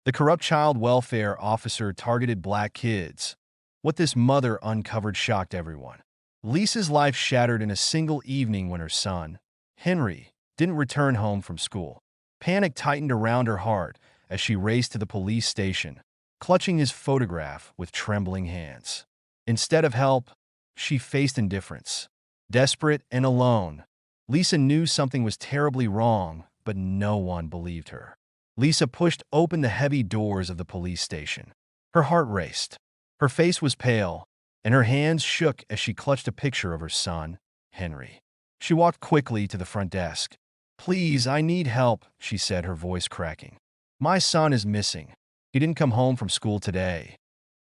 The corrupt child welfare officer targeted black kids. What this mother uncovered shocked everyone. Lisa's life shattered in a single evening when her son, Henry, didn't return home from school. Panic tightened around her heart as she raced to the police station, clutching his photograph with trembling hands. Instead of help, she faced indifference. Desperate and alone, Lisa knew something was terribly wrong, but no one believed her. Lisa pushed open the heavy doors of the police station. Her heart raced. Her face was pale, and her hands shook as she clutched a picture of her son, Henry. She walked quickly to the front desk. "Please, I need help," she said, her voice cracking. "My son is missing. He didn't come home from school today."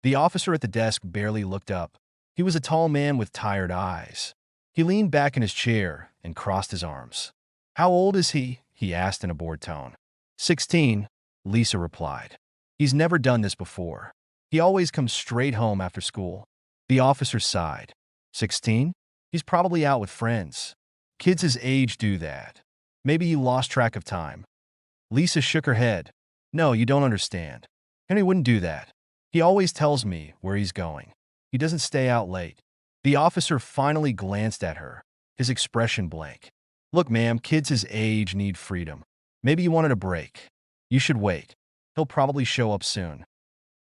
The officer at the desk barely looked up. He was a tall man with tired eyes. He leaned back in his chair and crossed his arms. "How old is he?" he asked in a bored tone. 16, Lisa replied. "He's never done this before. He always comes straight home after school." The officer sighed. 16? He's probably out with friends. Kids his age do that. Maybe you lost track of time. Lisa shook her head. "No, you don't understand. Henry wouldn't do that. He always tells me where he's going. He doesn't stay out late." The officer finally glanced at her, his expression blank. "Look, ma'am, kids his age need freedom. Maybe you wanted a break. You should wait. He'll probably show up soon."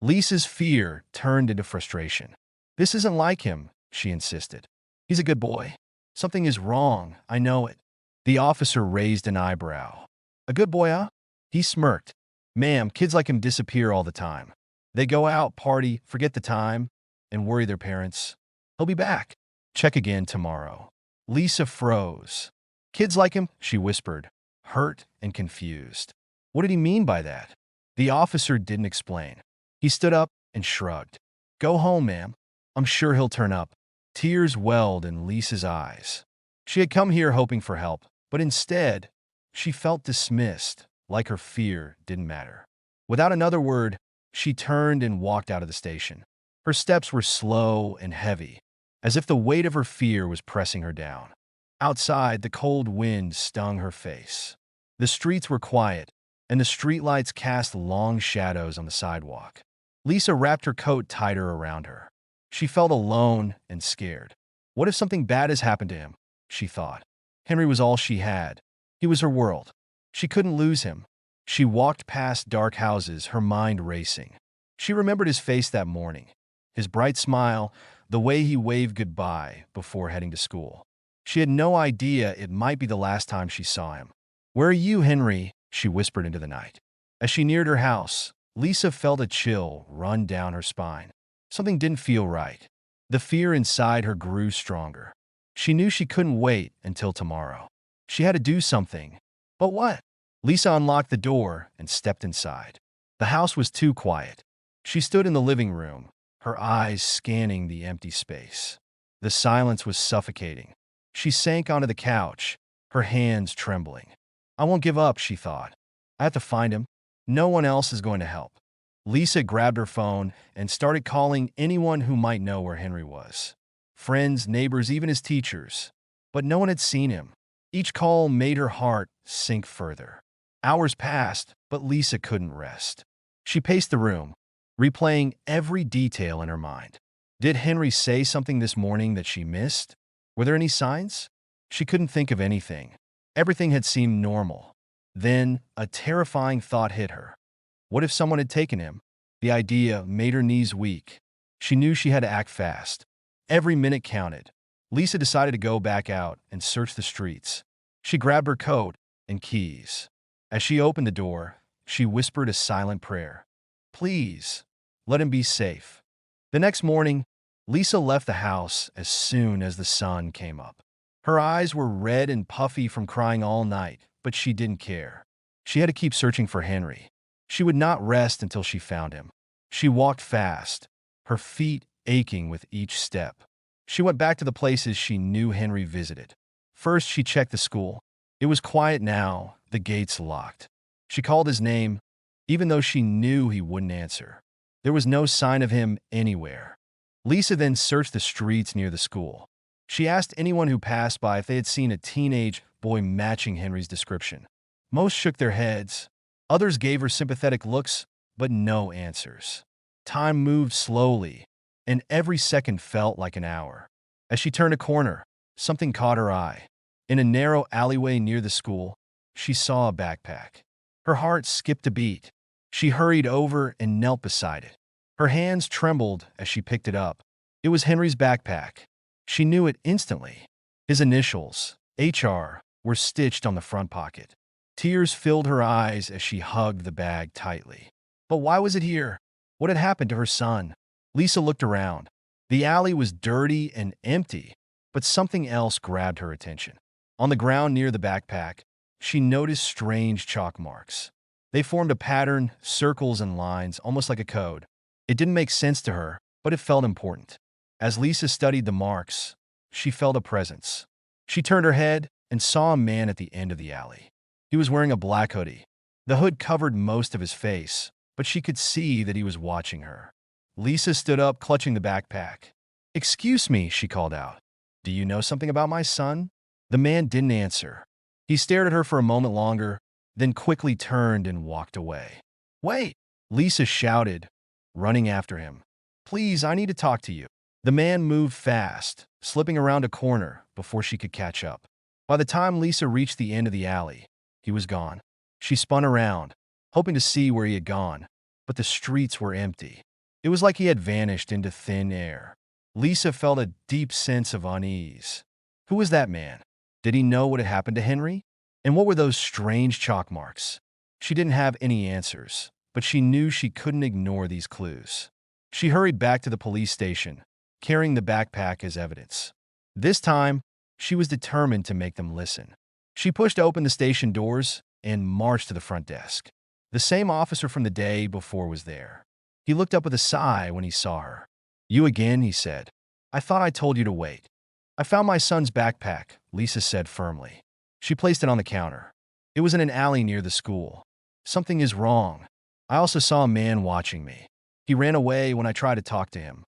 Lisa's fear turned into frustration. "This isn't like him," she insisted. "He's a good boy. Something is wrong, I know it." The officer raised an eyebrow. "A good boy, huh?" He smirked. "Ma'am, kids like him disappear all the time. They go out, party, forget the time, and worry their parents. He'll be back. Check again tomorrow." Lisa froze. "Kids like him?" she whispered, hurt and confused. What did he mean by that? The officer didn't explain. He stood up and shrugged. "Go home, ma'am. I'm sure he'll turn up." Tears welled in Lisa's eyes. She had come here hoping for help, but instead, she felt dismissed, like her fear didn't matter. Without another word, she turned and walked out of the station. Her steps were slow and heavy, as if the weight of her fear was pressing her down. Outside, the cold wind stung her face. The streets were quiet, and the streetlights cast long shadows on the sidewalk. Lisa wrapped her coat tighter around her. She felt alone and scared. What if something bad has happened to him? She thought. Henry was all she had. He was her world. She couldn't lose him. She walked past dark houses, her mind racing. She remembered his face that morning, his bright smile, the way he waved goodbye before heading to school. She had no idea it might be the last time she saw him. "Where are you, Henry?" she whispered into the night. As she neared her house, Lisa felt a chill run down her spine. Something didn't feel right. The fear inside her grew stronger. She knew she couldn't wait until tomorrow. She had to do something. But what? Lisa unlocked the door and stepped inside. The house was too quiet. She stood in the living room, her eyes scanning the empty space. The silence was suffocating. She sank onto the couch, her hands trembling. "I won't give up," she thought. "I have to find him. No one else is going to help." Lisa grabbed her phone and started calling anyone who might know where Henry was. Friends, neighbors, even his teachers. But no one had seen him. Each call made her heart sink further. Hours passed, but Lisa couldn't rest. She paced the room, replaying every detail in her mind. Did Henry say something this morning that she missed? Were there any signs? She couldn't think of anything. Everything had seemed normal. Then, a terrifying thought hit her. What if someone had taken him? The idea made her knees weak. She knew she had to act fast. Every minute counted. Lisa decided to go back out and search the streets. She grabbed her coat and keys. As she opened the door, she whispered a silent prayer. "Please, let him be safe." The next morning, Lisa left the house as soon as the sun came up. Her eyes were red and puffy from crying all night, but she didn't care. She had to keep searching for Henry. She would not rest until she found him. She walked fast, her feet aching with each step. She went back to the places she knew Henry visited. First, she checked the school. It was quiet now, the gates locked. She called his name, even though she knew he wouldn't answer. There was no sign of him anywhere. Lisa then searched the streets near the school. She asked anyone who passed by if they had seen a teenage boy matching Henry's description. Most shook their heads. Others gave her sympathetic looks, but no answers. Time moved slowly, and every second felt like an hour. As she turned a corner, something caught her eye. In a narrow alleyway near the school, she saw a backpack. Her heart skipped a beat. She hurried over and knelt beside it. Her hands trembled as she picked it up. It was Henry's backpack. She knew it instantly. His initials, HR, were stitched on the front pocket. Tears filled her eyes as she hugged the bag tightly. But why was it here? What had happened to her son? Lisa looked around. The alley was dirty and empty, but something else grabbed her attention. On the ground near the backpack, she noticed strange chalk marks. They formed a pattern, circles and lines, almost like a code. It didn't make sense to her, but it felt important. As Lisa studied the marks, she felt a presence. She turned her head and saw a man at the end of the alley. He was wearing a black hoodie. The hood covered most of his face, but she could see that he was watching her. Lisa stood up, clutching the backpack. "Excuse me," she called out. "Do you know something about my son?" The man didn't answer. He stared at her for a moment longer, then quickly turned and walked away. "Wait!" Lisa shouted, running after him. "Please, I need to talk to you." The man moved fast, slipping around a corner before she could catch up. By the time Lisa reached the end of the alley, he was gone. She spun around, hoping to see where he had gone, but the streets were empty. It was like he had vanished into thin air. Lisa felt a deep sense of unease. Who was that man? Did he know what had happened to Henry? And what were those strange chalk marks? She didn't have any answers, but she knew she couldn't ignore these clues. She hurried back to the police station, carrying the backpack as evidence. This time, she was determined to make them listen. She pushed open the station doors and marched to the front desk. The same officer from the day before was there. He looked up with a sigh when he saw her. "You again," he said. "I thought I told you to wait." "I found my son's backpack," Lisa said firmly. She placed it on the counter. "It was in an alley near the school. Something is wrong. I also saw a man watching me. He ran away when I tried to talk to him."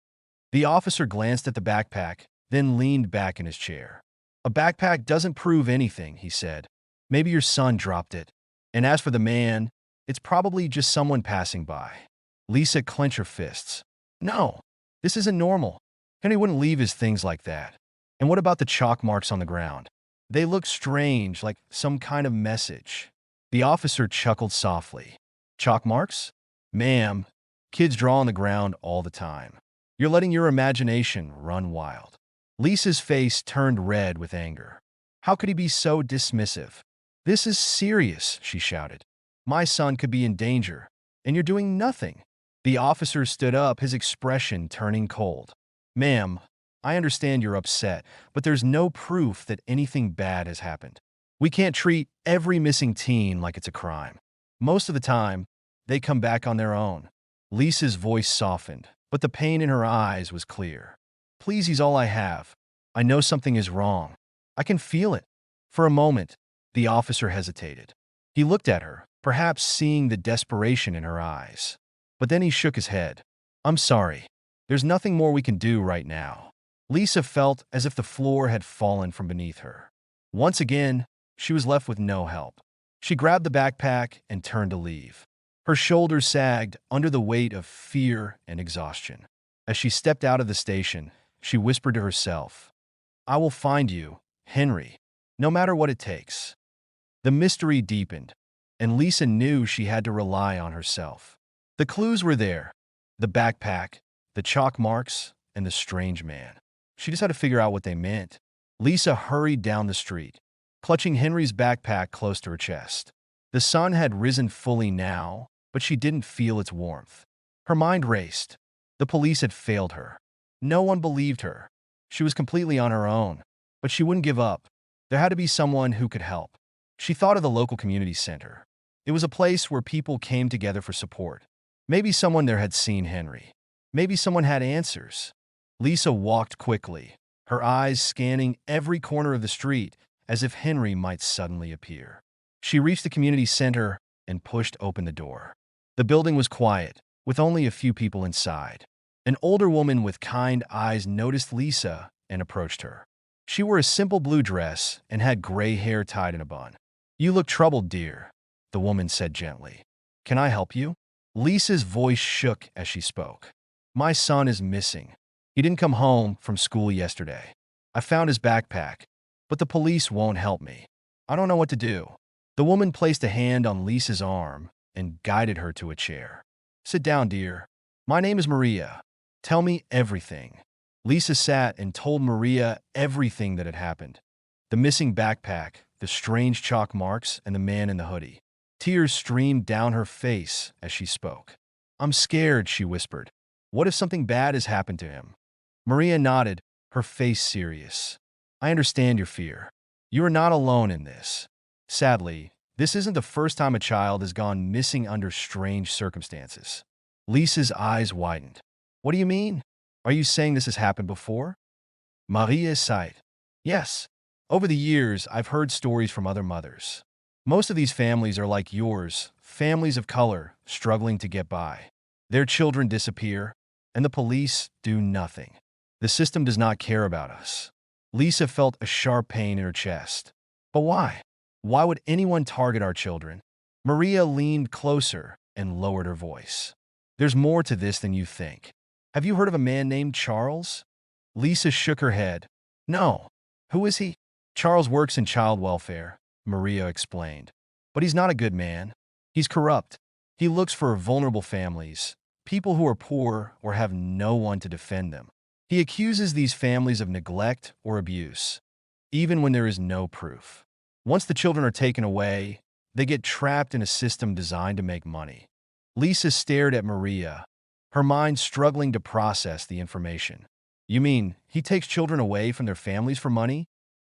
The officer glanced at the backpack, then leaned back in his chair. "A backpack doesn't prove anything," he said. "Maybe your son dropped it. And as for the man, it's probably just someone passing by." Lisa clenched her fists. "No, this isn't normal. Henry wouldn't leave his things like that. And what about the chalk marks on the ground? They look strange, like some kind of message." The officer chuckled softly. "Chalk marks? Ma'am, kids draw on the ground all the time. You're letting your imagination run wild." Lisa's face turned red with anger. How could he be so dismissive? "This is serious," she shouted. "My son could be in danger, and you're doing nothing." The officer stood up, his expression turning cold. "Ma'am, I understand you're upset, but there's no proof that anything bad has happened. We can't treat every missing teen like it's a crime. Most of the time, they come back on their own." Lisa's voice softened, but the pain in her eyes was clear. "Please, he's all I have. I know something is wrong. I can feel it." For a moment, the officer hesitated. He looked at her, perhaps seeing the desperation in her eyes. But then he shook his head. "I'm sorry. There's nothing more we can do right now." Lisa felt as if the floor had fallen from beneath her. Once again, she was left with no help. She grabbed the backpack and turned to leave. Her shoulders sagged under the weight of fear and exhaustion. As she stepped out of the station, she whispered to herself, "I will find you, Henry, no matter what it takes." The mystery deepened, and Lisa knew she had to rely on herself. The clues were there: the backpack, the chalk marks, and the strange man. She just had to figure out what they meant. Lisa hurried down the street, clutching Henry's backpack close to her chest. The sun had risen fully now, but she didn't feel its warmth. Her mind raced. The police had failed her. No one believed her. She was completely on her own, but she wouldn't give up. There had to be someone who could help. She thought of the local community center. It was a place where people came together for support. Maybe someone there had seen Henry. Maybe someone had answers. Lisa walked quickly, her eyes scanning every corner of the street as if Henry might suddenly appear. She reached the community center and pushed open the door. The building was quiet, with only a few people inside. An older woman with kind eyes noticed Lisa and approached her. She wore a simple blue dress and had gray hair tied in a bun. "You look troubled, dear," the woman said gently. "Can I help you?" Lisa's voice shook as she spoke. My son is missing. He didn't come home from school yesterday. I found his backpack, but the police won't help me. I don't know what to do. The woman placed a hand on Lisa's arm and guided her to a chair. Sit down, dear. My name is Maria. Tell me everything. Lisa sat and told Maria everything that had happened. The missing backpack, the strange chalk marks, and the man in the hoodie. Tears streamed down her face as she spoke. I'm scared, she whispered. What if something bad has happened to him? Maria nodded, her face serious. I understand your fear. You are not alone in this. Sadly, this isn't the first time a child has gone missing under strange circumstances. Lisa's eyes widened. What do you mean? Are you saying this has happened before? Maria sighed. Yes. Over the years, I've heard stories from other mothers. Most of these families are like yours, families of color, struggling to get by. Their children disappear, and the police do nothing. The system does not care about us. Lisa felt a sharp pain in her chest. But why? Why would anyone target our children? Maria leaned closer and lowered her voice. There's more to this than you think. Have you heard of a man named Charles? Lisa shook her head. No. Who is he? Charles works in child welfare, Maria explained. But he's not a good man. He's corrupt. He looks for vulnerable families, people who are poor or have no one to defend them. He accuses these families of neglect or abuse, even when there is no proof. Once the children are taken away, they get trapped in a system designed to make money. Lisa stared at Maria, her mind struggling to process the information. You mean he takes children away from their families for money?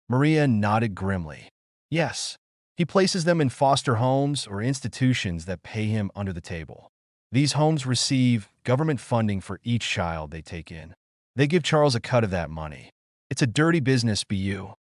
Maria nodded grimly. Yes, he places them in foster homes or institutions that pay him under the table. These homes receive government funding for each child they take in. They give Charles a cut of that money. It's a dirty business, BU.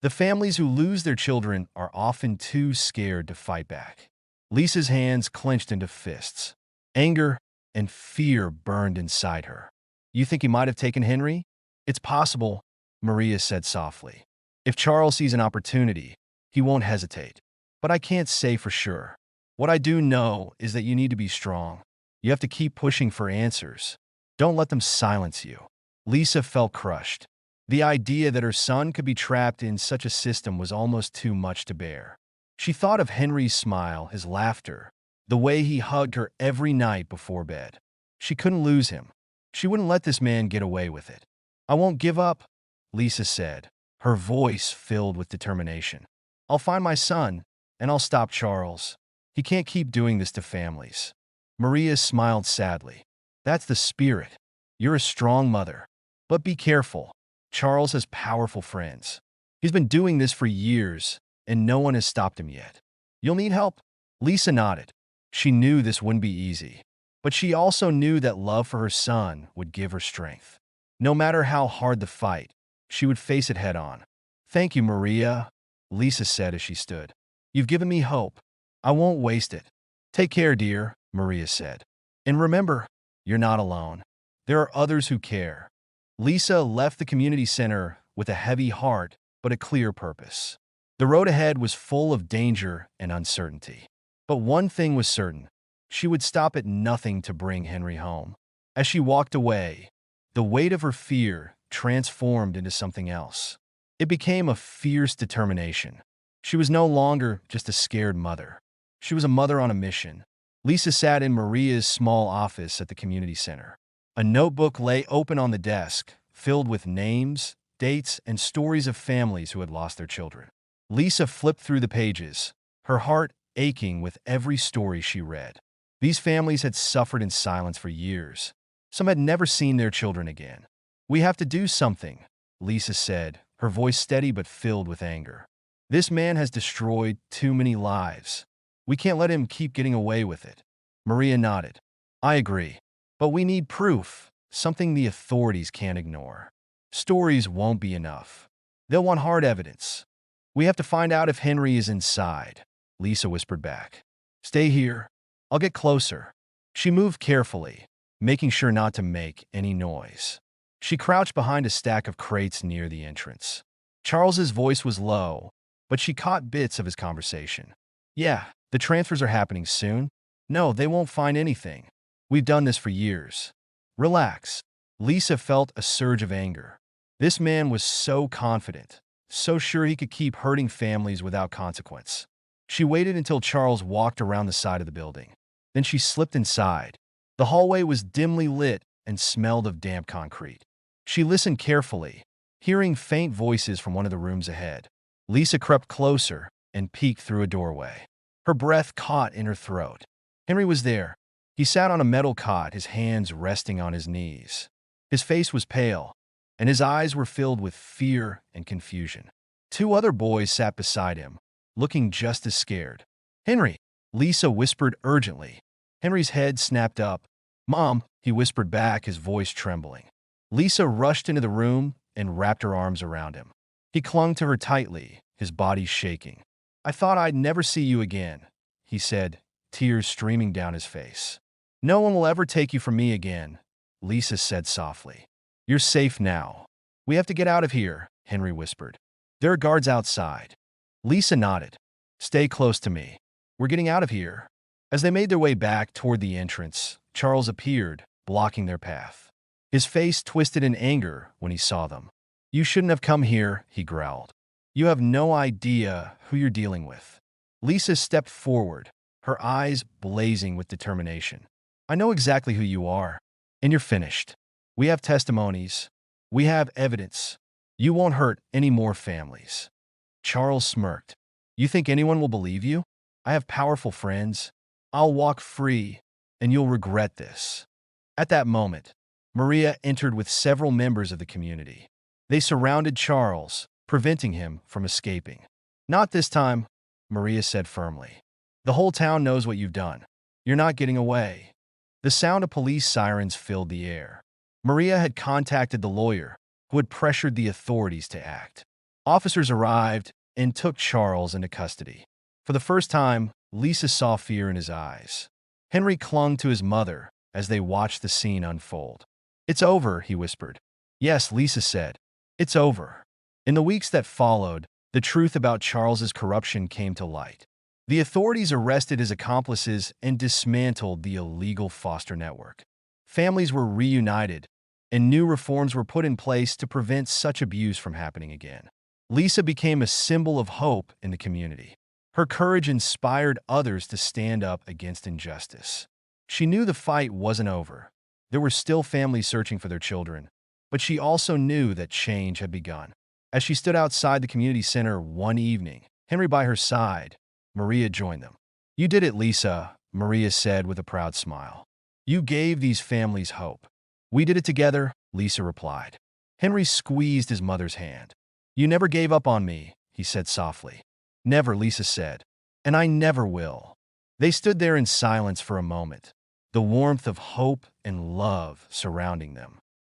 The families who lose their children are often too scared to fight back. Lisa's hands clenched into fists. Anger and fear burned inside her. You think he might have taken Henry? It's possible, Maria said softly. If Charles sees an opportunity, he won't hesitate. But I can't say for sure. What I do know is that you need to be strong. You have to keep pushing for answers. Don't let them silence you. Lisa felt crushed. The idea that her son could be trapped in such a system was almost too much to bear. She thought of Henry's smile, his laughter, the way he hugged her every night before bed. She couldn't lose him. She wouldn't let this man get away with it. I won't give up, Lisa said, her voice filled with determination. I'll find my son, and I'll stop Charles. He can't keep doing this to families. Maria smiled sadly. That's the spirit. You're a strong mother. But be careful. Charles has powerful friends. He's been doing this for years, and no one has stopped him yet. You'll need help. Lisa nodded. She knew this wouldn't be easy, but she also knew that love for her son would give her strength. No matter how hard the fight, she would face it head on. Thank you, Maria, Lisa said as she stood. You've given me hope. I won't waste it. Take care, dear, Maria said. And remember, you're not alone. There are others who care. Lisa left the community center with a heavy heart but a clear purpose. The road ahead was full of danger and uncertainty. But one thing was certain. She would stop at nothing to bring Henry home. As she walked away, the weight of her fear transformed into something else. It became a fierce determination. She was no longer just a scared mother. She was a mother on a mission. Lisa sat in Maria's small office at the community center. A notebook lay open on the desk, filled with names, dates, and stories of families who had lost their children. Lisa flipped through the pages, her heart aching with every story she read. These families had suffered in silence for years. Some had never seen their children again. We have to do something, Lisa said, her voice steady but filled with anger. This man has destroyed too many lives. We can't let him keep getting away with it. Maria nodded. I agree. But we need proof, something the authorities can't ignore. Stories won't be enough. They'll want hard evidence. We have to find out if Henry is inside, Lisa whispered back. Stay here. I'll get closer. She moved carefully, making sure not to make any noise. She crouched behind a stack of crates near the entrance. Charles's voice was low, but she caught bits of his conversation. Yeah, the transfers are happening soon. No, they won't find anything. We've done this for years. Relax. Lisa felt a surge of anger. This man was so confident, so sure he could keep hurting families without consequence. She waited until Charles walked around the side of the building. Then she slipped inside. The hallway was dimly lit and smelled of damp concrete. She listened carefully, hearing faint voices from one of the rooms ahead. Lisa crept closer and peeked through a doorway. Her breath caught in her throat. Henry was there. He sat on a metal cot, his hands resting on his knees. His face was pale, and his eyes were filled with fear and confusion. Two other boys sat beside him, looking just as scared. "Henry," Lisa whispered urgently. Henry's head snapped up. "Mom," he whispered back, his voice trembling. Lisa rushed into the room and wrapped her arms around him. He clung to her tightly, his body shaking. "I thought I'd never see you again," he said, tears streaming down his face. "No one will ever take you from me again," Lisa said softly. "You're safe now." "We have to get out of here," Henry whispered. "There are guards outside." Lisa nodded. "Stay close to me. We're getting out of here." As they made their way back toward the entrance, Charles appeared, blocking their path. His face twisted in anger when he saw them. "You shouldn't have come here," he growled. "You have no idea who you're dealing with." Lisa stepped forward, her eyes blazing with determination. "I know exactly who you are, and you're finished. We have testimonies. We have evidence. You won't hurt any more families." Charles smirked. "You think anyone will believe you? I have powerful friends. I'll walk free, and you'll regret this." At that moment, Maria entered with several members of the community. They surrounded Charles, preventing him from escaping. "Not this time," Maria said firmly. "The whole town knows what you've done. You're not getting away." The sound of police sirens filled the air. Maria had contacted the lawyer, who had pressured the authorities to act. Officers arrived and took Charles into custody. For the first time, Lisa saw fear in his eyes. Henry clung to his mother as they watched the scene unfold. "It's over," he whispered. "Yes," Lisa said. "It's over." In the weeks that followed, the truth about Charles's corruption came to light. The authorities arrested his accomplices and dismantled the illegal foster network. Families were reunited, and new reforms were put in place to prevent such abuse from happening again. Lisa became a symbol of hope in the community. Her courage inspired others to stand up against injustice. She knew the fight wasn't over. There were still families searching for their children, but she also knew that change had begun. As she stood outside the community center one evening, Henry by her side, Maria joined them. "You did it, Lisa," Maria said with a proud smile. "You gave these families hope." "We did it together," Lisa replied. Henry squeezed his mother's hand. "You never gave up on me," he said softly. "Never," Lisa said. "And I never will." They stood there in silence for a moment, the warmth of hope and love surrounding them.